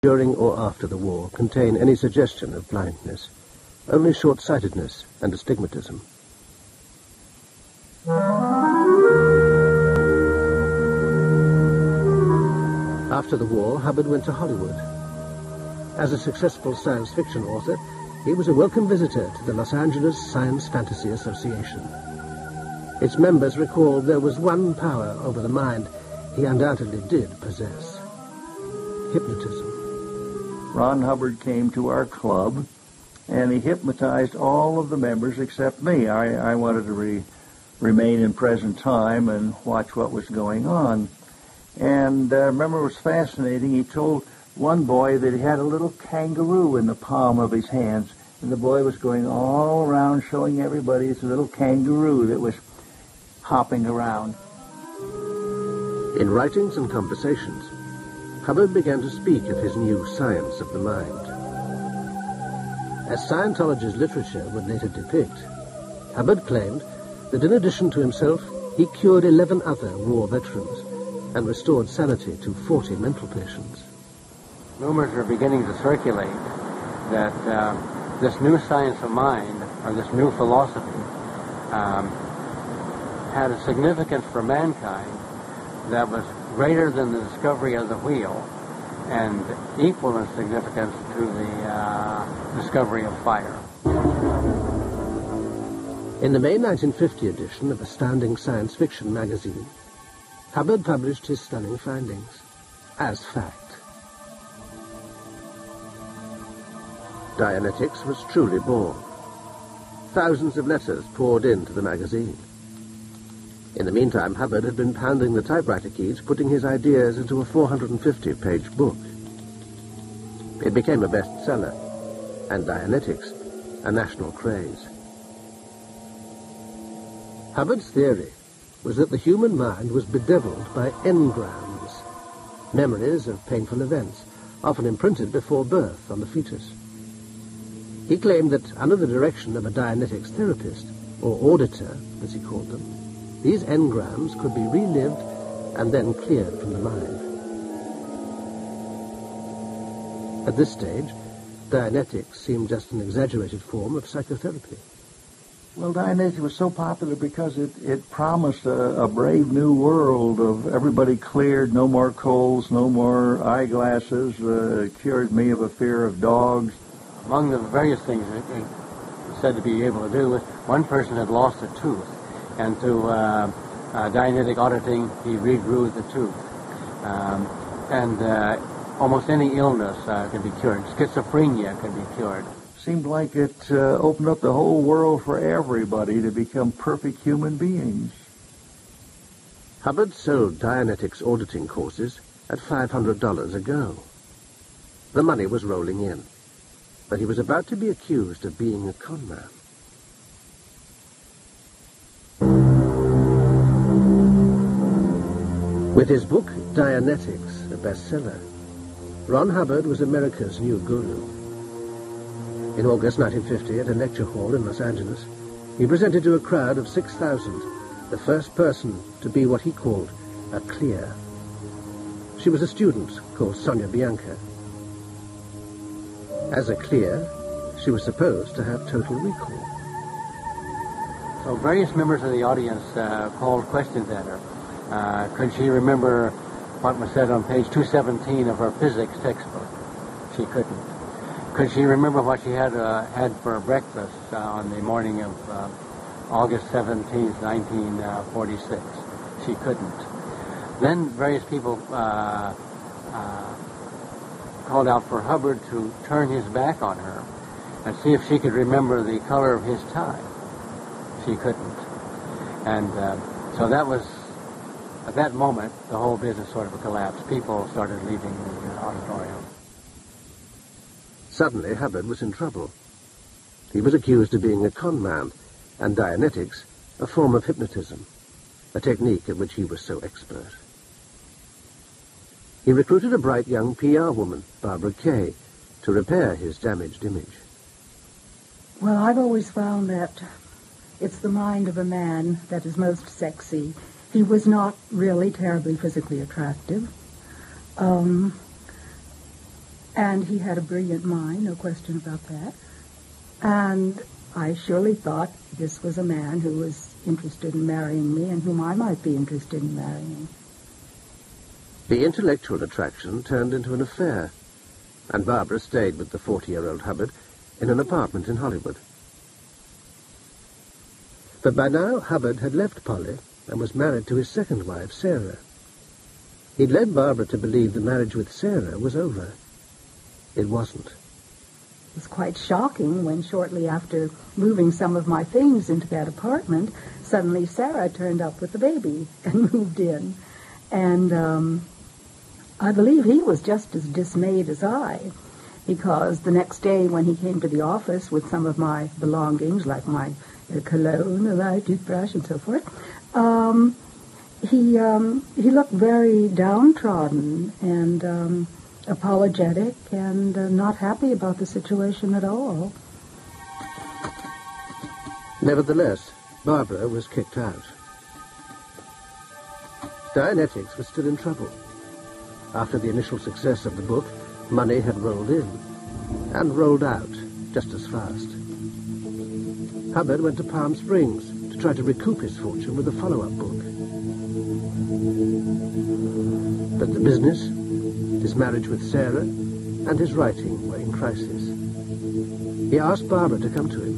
during or after the war contain any suggestion of blindness, only short-sightedness and astigmatism. After the war, Hubbard went to Hollywood. As a successful science fiction author, he was a welcome visitor to the Los Angeles Science Fantasy Association. Its members recalled there was one power over the mind he undoubtedly did possess: hypnotism. Ron Hubbard came to our club, and he hypnotized all of the members except me. I wanted to remain in present time and watch what was going on. And I remember it was fascinating. He told one boy that he had a little kangaroo in the palm of his hands, and the boy was going all around showing everybody his little kangaroo that was hopping around. In writings and conversations, Hubbard began to speak of his new science of the mind. As Scientology's literature would later depict, Hubbard claimed that in addition to himself, he cured 11 other war veterans and restored sanity to 40 mental patients. Rumors are beginning to circulate that this new science of mind, or this new philosophy, had a significance for mankind that was greater than the discovery of the wheel and equal in significance to the discovery of fire. In the May 1950 edition of Astounding Science Fiction magazine, Hubbard published his stunning findings as fact. Dianetics was truly born. Thousands of letters poured into the magazine. In the meantime, Hubbard had been pounding the typewriter keys, putting his ideas into a 450-page book. It became a bestseller, and Dianetics a national craze. Hubbard's theory was that the human mind was bedeviled by engrams, memories of painful events, often imprinted before birth on the fetus. He claimed that under the direction of a Dianetics therapist, or auditor, as he called them, these engrams could be relived and then cleared from the mind. At this stage, Dianetics seemed just an exaggerated form of psychotherapy. Well, Dianetics was so popular because it promised a brave new world of everybody cleared, no more colds, no more eyeglasses, cured me of a fear of dogs. Among the various things it said to be able to do, one person had lost a tooth, and through Dianetic auditing, he regrew the tooth. Almost any illness can be cured. Schizophrenia can be cured. Seemed like it opened up the whole world for everybody to become perfect human beings. Hubbard sold Dianetics auditing courses at $500 a go. The money was rolling in, but he was about to be accused of being a conman. With his book, Dianetics, a bestseller, Ron Hubbard was America's new guru. In August 1950, at a lecture hall in Los Angeles, he presented to a crowd of 6,000 the first person to be what he called a clear. She was a student called Sonia Bianca. As a clear, she was supposed to have total recall. So various members of the audience called questions at her. Could she remember what was said on page 217 of her physics textbook? She couldn't. Could she remember what she had for breakfast on the morning of August 17th, 1946? She couldn't. Then various people called out for Hubbard to turn his back on her and see if she could remember the color of his tie. She couldn't. And so that was, at that moment, the whole business sort of collapsed. People started leaving the auditorium. Suddenly, Hubbard was in trouble. He was accused of being a conman, and Dianetics a form of hypnotism, a technique at which he was so expert. He recruited a bright young PR woman, Barbara Kay, to repair his damaged image. Well, I've always found that it's the mind of a man that is most sexy. He was not really terribly physically attractive. And he had a brilliant mind, no question about that. And I surely thought this was a man who was interested in marrying me and whom I might be interested in marrying. The intellectual attraction turned into an affair, and Barbara stayed with the 40-year-old Hubbard in an apartment in Hollywood. But by now, Hubbard had left Polly and was married to his second wife, Sarah. He'd led Barbara to believe the marriage with Sarah was over. It wasn't. It was quite shocking when, shortly after moving some of my things into that apartment, suddenly Sarah turned up with the baby and moved in. And I believe he was just as dismayed as I, because the next day when he came to the office with some of my belongings, like my cologne and my toothbrush and so forth, he looked very downtrodden and apologetic and not happy about the situation at all. Nevertheless, Barbara was kicked out. Dianetics was still in trouble. After the initial success of the book, money had rolled in and rolled out just as fast. Hubbard went to Palm Springs to try to recoup his fortune with a follow-up book. But the business, his marriage with Sarah, and his writing were in crisis. He asked Barbara to come to him.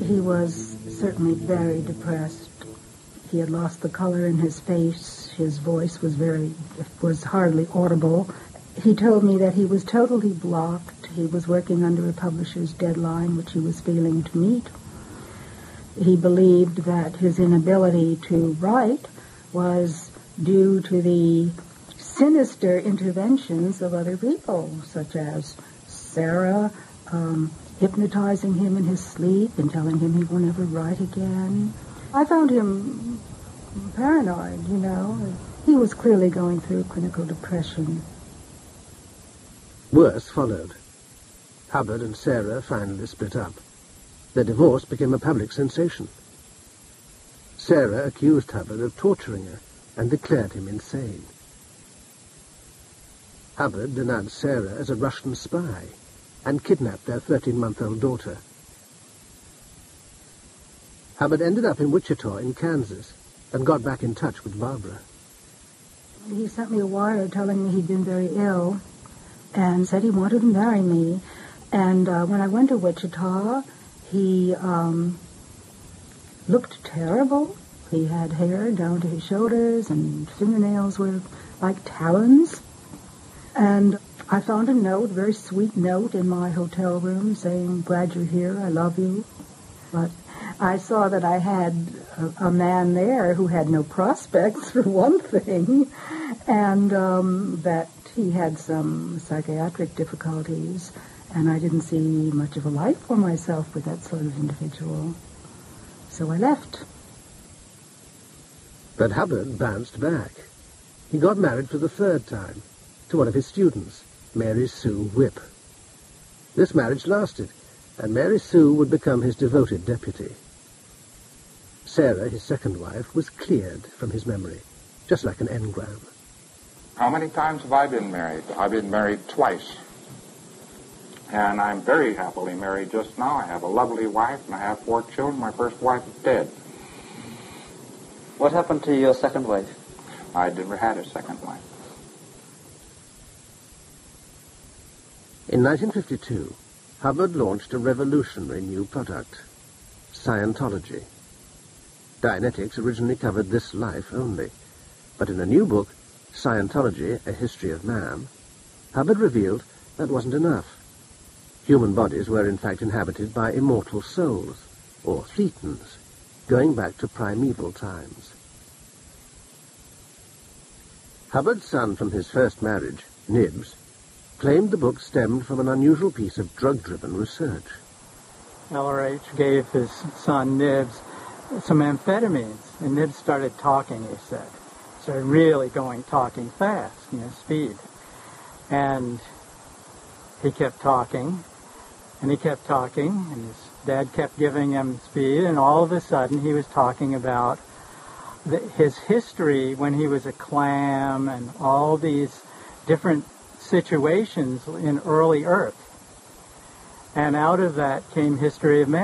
He was certainly very depressed. He had lost the color in his face. His voice was hardly audible. He told me that he was totally blocked. He was working under a publisher's deadline, which he was failing to meet. He believed that his inability to write was due to the sinister interventions of other people, such as Sarah hypnotizing him in his sleep and telling him he will never write again. I found him paranoid, you know. He was clearly going through clinical depression. Worse followed. Hubbard and Sarah finally split up. Their divorce became a public sensation. Sarah accused Hubbard of torturing her and declared him insane. Hubbard denounced Sarah as a Russian spy and kidnapped their 13-month-old daughter. Hubbard ended up in Wichita in Kansas and got back in touch with Barbara. He sent me a wire telling me he'd been very ill and said he wanted to marry me. And when I went to Wichita, he looked terrible. He had hair down to his shoulders and fingernails were like talons. And I found a note, a very sweet note in my hotel room saying, "Glad you're here, I love you." But I saw that I had a man there who had no prospects, for one thing, and that he had some psychiatric difficulties, and I didn't see much of a life for myself with that sort of individual. So I left. But Hubbard bounced back. He got married for the third time to one of his students, Mary Sue Whipp. This marriage lasted, and Mary Sue would become his devoted deputy. Sarah, his second wife, was cleared from his memory, just like an engram. How many times have I been married? I've been married twice. And I'm very happily married just now. I have a lovely wife, and I have 4 children. My first wife is dead. What happened to your second wife? I never had a second wife. In 1952, Hubbard launched a revolutionary new product, Scientology. Dianetics originally covered this life only, but in a new book, Scientology, A History of Man, Hubbard revealed that wasn't enough. Human bodies were in fact inhabited by immortal souls, or thetans, going back to primeval times. Hubbard's son from his first marriage, Nibs, claimed the book stemmed from an unusual piece of drug-driven research. LRH gave his son Nibs some amphetamines, and Nibs started talking, he said. Started really talking fast, speed. And he kept talking, and he kept talking, and his dad kept giving him speed, and all of a sudden he was talking about his history when he was a clam and all these different situations in early Earth. And out of that came History of Man.